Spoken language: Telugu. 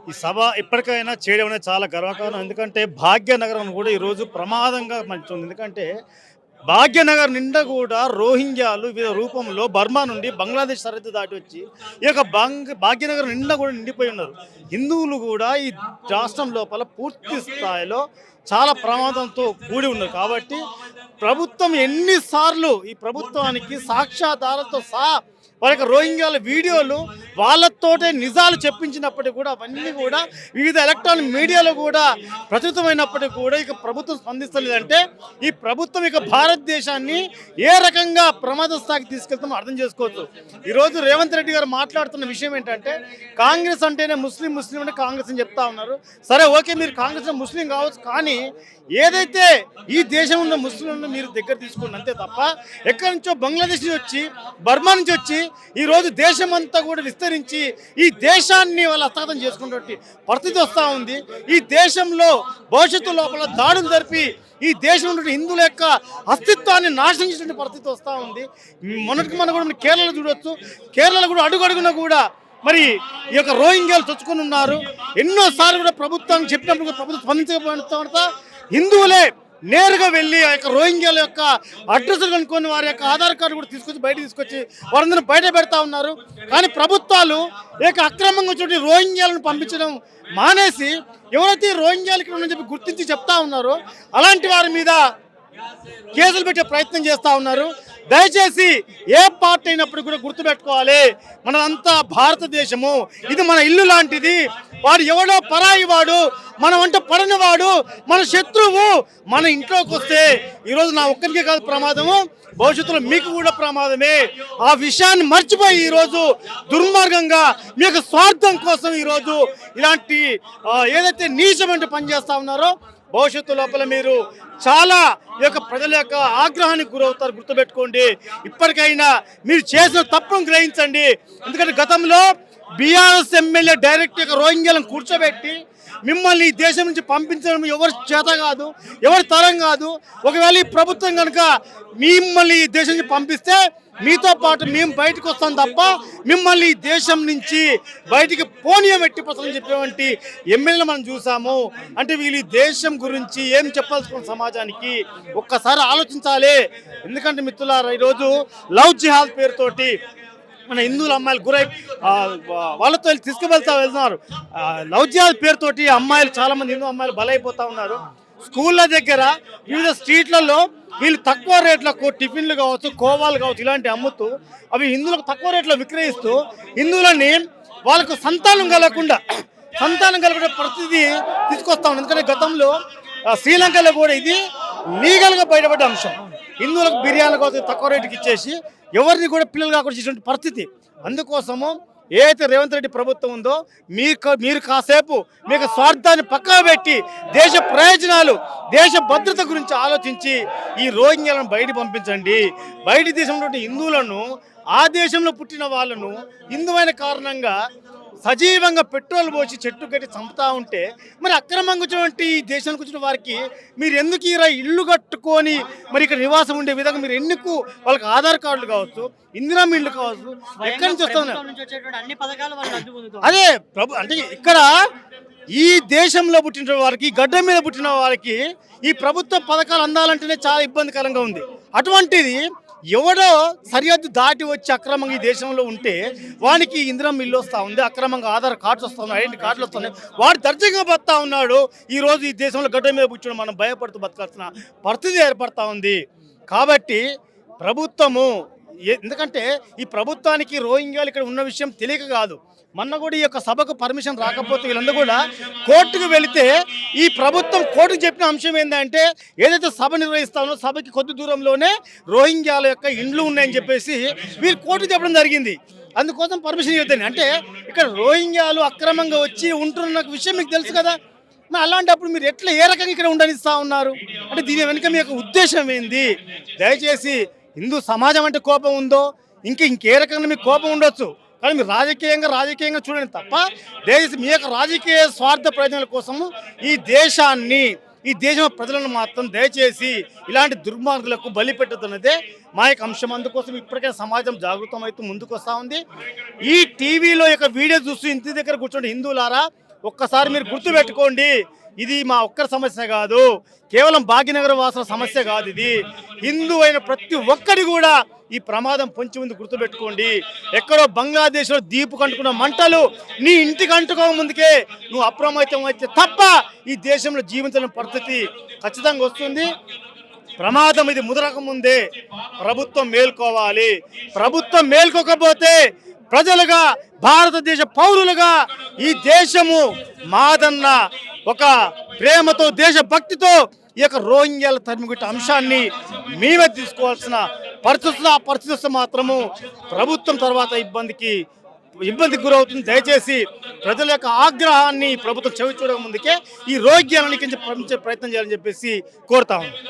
ఈ సభ ఇప్పటికైనా చేయడం అనేది చాలా గర్వకారణం. ఎందుకంటే భాగ్యనగరం కూడా ఈరోజు ప్రమాదంగా మంచుంది. ఎందుకంటే భాగ్యనగర్ నిండా కూడా రోహింగ్యాలు వివిధ రూపంలో బర్మా నుండి బంగ్లాదేశ్ సరిహద్దు దాటి వచ్చి ఈ యొక్క భాగ్యనగర్ నిండా కూడా నిండిపోయి ఉన్నారు. హిందువులు కూడా ఈ రాష్ట్రం లోపల పూర్తి స్థాయిలో చాలా ప్రమాదంతో కూడి ఉన్నారు. కాబట్టి ప్రభుత్వం ఎన్నిసార్లు ఈ ప్రభుత్వానికి సాక్ష్యాధారాలతో సహా వారి యొక్క రోహింగ్యాల వీడియోలు వాళ్ళతోటే నిజాలు చెప్పించినప్పటికీ కూడా అవన్నీ కూడా వివిధ ఎలక్ట్రానిక్ మీడియాలో కూడా ప్రచురితమైనప్పటికీ కూడా ఇక ప్రభుత్వం స్పందిస్తలేదంటే ఈ ప్రభుత్వం ఇక భారతదేశాన్ని ఏ రకంగా ప్రమాద స్థాయికి తీసుకెళ్తామో అర్థం చేసుకోవచ్చు. ఈరోజు రేవంత్ రెడ్డి గారు మాట్లాడుతున్న విషయం ఏంటంటే కాంగ్రెస్ అంటేనే ముస్లిం అంటే కాంగ్రెస్ అని చెప్తా ఉన్నారు. సరే ఓకే, మీరు కాంగ్రెస్ ముస్లిం కావచ్చు, కానీ ఏదైతే ఈ దేశం ఉన్న ముస్లింలను మీరు దగ్గర తీసుకున్న అంతే తప్ప ఎక్కడి నుంచో బంగ్లాదేశ్ నుంచి వచ్చి బర్మా నుంచి వచ్చి ఈరోజు దేశం అంతా కూడా విస్తరించి ఈ దేశాన్ని వాళ్ళు హస్తగతం చేసుకున్నటువంటి పరిస్థితి వస్తూ ఉంది. ఈ దేశంలో భవిష్యత్తు లోపల దాడులు జరిపి ఈ దేశంలో హిందువుల యొక్క అస్తిత్వాన్ని నాశనం చేసినటువంటి పరిస్థితి వస్తూ ఉంది. మొన్నటికి మనం కూడా కేరళలో చూడవచ్చు. కేరళలో కూడా అడుగడుగున కూడా మరి ఈ యొక్క రోహింగ్యాలు చొచ్చుకొని ఉన్నారు. ఎన్నోసార్లు కూడా ప్రభుత్వానికి చెప్పినప్పుడు ప్రభుత్వం స్పందించకపోయిన తర్వాత హిందువులే నేరుగా వెళ్ళి ఆ యొక్క రోహింగ్యాల యొక్క అడ్రస్లు కనుక్కొని వారి యొక్క ఆధార్ కార్డు కూడా తీసుకొచ్చి బయట తీసుకొచ్చి వారందరూ బయట పెడతా ఉన్నారు. కానీ ప్రభుత్వాలు ఏక అక్రమంగా వచ్చి రోహింగ్యాలను పంపించడం మానేసి ఎవరైతే రోహింగ్యాలు ఇక్కడ ఉన్నారని చెప్పి గుర్తించి చెప్తా ఉన్నారో అలాంటి వారి మీద కేసులు పెట్టే ప్రయత్నం చేస్తూ ఉన్నారు. దయచేసి ఏ పార్టీ అయినప్పుడు కూడా గుర్తుపెట్టుకోవాలి, మనదంతా భారతదేశము, ఇది మన ఇల్లు లాంటిది. వాడు ఎవడో పరాయి వాడు, మన వంట పడని వాడు, మన శత్రువు మన ఇంట్లోకి వస్తే ఈరోజు నా ఒక్కరికే కాదు ప్రమాదము, భవిష్యత్తులో మీకు కూడా ప్రమాదమే. ఆ విషయాన్ని మర్చిపోయి ఈరోజు దుర్మార్గంగా మీ యొక్క స్వార్థం కోసం ఈరోజు ఇలాంటి ఏదైతే నీచమైన పని చేస్తూ ఉన్నారో భవిష్యత్తు లోపల మీరు చాలా ఈ యొక్క ప్రజల యొక్క ఆగ్రహానికి గురవుతారు. గుర్తుపెట్టుకోండి. ఇప్పటికైనా మీరు చేసిన తప్పును గ్రహించండి. ఎందుకంటే గతంలో బీఆర్ఎస్ ఎమ్మెల్యే డైరెక్ట్ యొక్క రోహింగ్యాలను కూర్చోబెట్టి మిమ్మల్ని ఈ దేశం నుంచి పంపించడం ఎవరి చేత కాదు, ఎవరి తరం కాదు. ఒకవేళ ఈ ప్రభుత్వం కనుక మిమ్మల్ని ఈ దేశం నుంచి పంపిస్తే మీతో పాటు మేము బయటకు వస్తాం తప్ప మిమ్మల్ని ఈ దేశం నుంచి బయటికి పోనీయమెట్టిపోతామని చెప్పేటువంటి ఎమ్మెల్యేలు మనం చూసాము. అంటే వీళ్ళు ఈ దేశం గురించి ఏం చెప్పాల్సుకున్న సమాజానికి ఒక్కసారి ఆలోచించాలి. ఎందుకంటే మిత్రులారా, ఈరోజు లవ్ జిహాద్ పేరుతోటి మన హిందువుల అమ్మాయిలు గురై వాళ్ళతో వెళ్తున్నారు. లవ్ జిహాద్ పేరుతోటి అమ్మాయిలు చాలామంది హిందూ అమ్మాయిలు బలైపోతూ ఉన్నారు. స్కూళ్ళ దగ్గర వివిధ స్ట్రీట్లలో వీళ్ళు తక్కువ రేట్లకు టిఫిన్లు కావచ్చు, కోవాలు కావచ్చు, ఇలాంటి అమ్ముతూ అవి హిందువులకు తక్కువ రేట్లో విక్రయిస్తూ హిందువులని వాళ్ళకు సంతానం కలగకుండా పరిస్థితి తీసుకొస్తా ఉంది. ఎందుకంటే గతంలో శ్రీలంకలో కూడా ఇది లీగల్గా బయటపడ్డ అంశం. హిందువులకు బిర్యానీ కావచ్చు తక్కువ రేటుకి ఇచ్చేసి ఎవరిని కూడా పిల్లలు కాకుండా చేసినటువంటి పరిస్థితి. అందుకోసము ఏదైతే రేవంత్ రెడ్డి ప్రభుత్వం ఉందో మీరు కాసేపు మీకు స్వార్థాన్ని పక్కన పెట్టి దేశ ప్రయోజనాలు, దేశ భద్రత గురించి ఆలోచించి ఈ రోహింగ్యాలను బయట పంపించండి. బయట దేశంలో హిందువులను, ఆ దేశంలో పుట్టిన వాళ్ళను హిందువైన కారణంగా సజీవంగా పెట్రోల్ పోసి చెట్టు కట్టి చంపుతా ఉంటే మరి అక్రమంగా వచ్చినటువంటి ఈ దేశానికి వచ్చిన వారికి మీరు ఎందుకు ఇలా ఇల్లు కట్టుకొని మరి ఇక్కడ నివాసం ఉండే విధంగా మీరు ఎందుకు వాళ్ళకి ఆధార్ కార్డులు కావచ్చు, ఇందిరా ఇల్లు కావచ్చు, ఎక్కడి నుంచి వస్తున్నారు? అదే అంటే ఇక్కడ ఈ దేశంలో పుట్టిన వారికి, గడ్డ మీద పుట్టిన వారికి ఈ ప్రభుత్వ పథకాలు అందాలంటేనే చాలా ఇబ్బందికరంగా ఉంది. అటువంటిది ఎవడో సరిహద్దు దాటి వచ్చి అక్రమంగా ఈ దేశంలో ఉంటే వానికి ఇందిరం ఇల్లు వస్తూ ఉంది, అక్రమంగా ఆధార్ కార్డ్స్ వస్తున్నాయి, ఐడెంటి కార్డులు వస్తున్నాయి, వాడు దర్జంగా బతుకుతా ఉన్నాడు. ఈరోజు ఈ దేశంలో గడ్డ మీద కూర్చొని మనం భయపడుతూ బతకాల్సిన పరిస్థితి ఏర్పడతా ఉంది. కాబట్టి ప్రభుత్వము ఎందుకంటే ఈ ప్రభుత్వానికి రోహింగ్యాలు ఇక్కడ ఉన్న విషయం తెలియక కాదు, మొన్న కూడా ఈ యొక్క సభకు పర్మిషన్ రాకపోతే వీళ్ళందరూ కూడా కోర్టుకు వెళితే ఈ ప్రభుత్వం కోర్టుకు చెప్పిన అంశం ఏంటంటే ఏదైతే సభ నిర్వహిస్తానో సభకి కొద్ది దూరంలోనే రోహింగ్యాల యొక్క ఇండ్లు ఉన్నాయని చెప్పేసి వీళ్ళు కోర్టుకు చెప్పడం జరిగింది. అందుకోసం పర్మిషన్ ఇవ్వద్దని. అంటే ఇక్కడ రోహింగ్యాలు అక్రమంగా వచ్చి ఉంటున్న విషయం మీకు తెలుసు కదా. మరి అలాంటప్పుడు మీరు ఎట్లా ఏ రకంగా ఇక్కడ ఉండనిస్తూ ఉన్నారు? అంటే దీని వెనుక మీ యొక్క ఉద్దేశం ఏంది? దయచేసి హిందూ సమాజం అంటే కోపం ఉందో ఇంకే రకంగా మీకు కోపం ఉండొచ్చు, కానీ మీరు రాజకీయంగా చూడండి తప్ప మీ యొక్క రాజకీయ స్వార్థ ప్రయోజనాల కోసము ఈ దేశం ప్రజలను మాత్రం దయచేసి ఇలాంటి దుర్మార్గులకు బలి పెట్టదన్నదే మా యొక్క అంశం. అందుకోసం ఇప్పటికే సమాజం జాగృతం అవుతూ ముందుకు వస్తూ ఉంది. ఈ టీవీలో యొక్క వీడియో చూస్తూ ఇంటి దగ్గర కూర్చోండి హిందువులారా, ఒక్కసారి మీరు గుర్తుపెట్టుకోండి, ఇది మా ఒక్కరి సమస్య కాదు, కేవలం భాగ్యనగర వాసుల సమస్య కాదు, ఇది హిందూ అయిన ప్రతి ఒక్కరి కూడా ఈ ప్రమాదం పొంచి ఉంది. గుర్తుపెట్టుకోండి, ఎక్కడో బంగ్లాదేశ్లో దీపు కంటుకున్న మంటలు నీ ఇంటికి అంటుకో ముందుకే నువ్వు అప్రమత్తం అయితే తప్ప ఈ దేశంలో జీవించలేని పరిస్థితి ఖచ్చితంగా వస్తుంది. ప్రమాదం ఇది ముదరక ముందే ప్రభుత్వం మేల్కోవాలి. ప్రభుత్వం మేల్కోకపోతే ప్రజలుగా, భారతదేశ పౌరులుగా ఈ దేశము మాదన్న ఒక ప్రేమతో, దేశభక్తితో ఈ యొక్క రోహింగ్యాల తరిమిగుట్ట అంశాన్ని మేమే తీసుకోవాల్సిన పరిస్థితులు. ఆ పరిస్థితి మాత్రము ప్రభుత్వం తర్వాత ఇబ్బందికి గురవుతుంది. దయచేసి ప్రజల యొక్క ఆగ్రహాన్ని ప్రభుత్వం చెవి చూడక ముందుకే ఈ రోహింగ్యాలని పంపించే ప్రయత్నం చేయాలని చెప్పేసి కోరుతాము.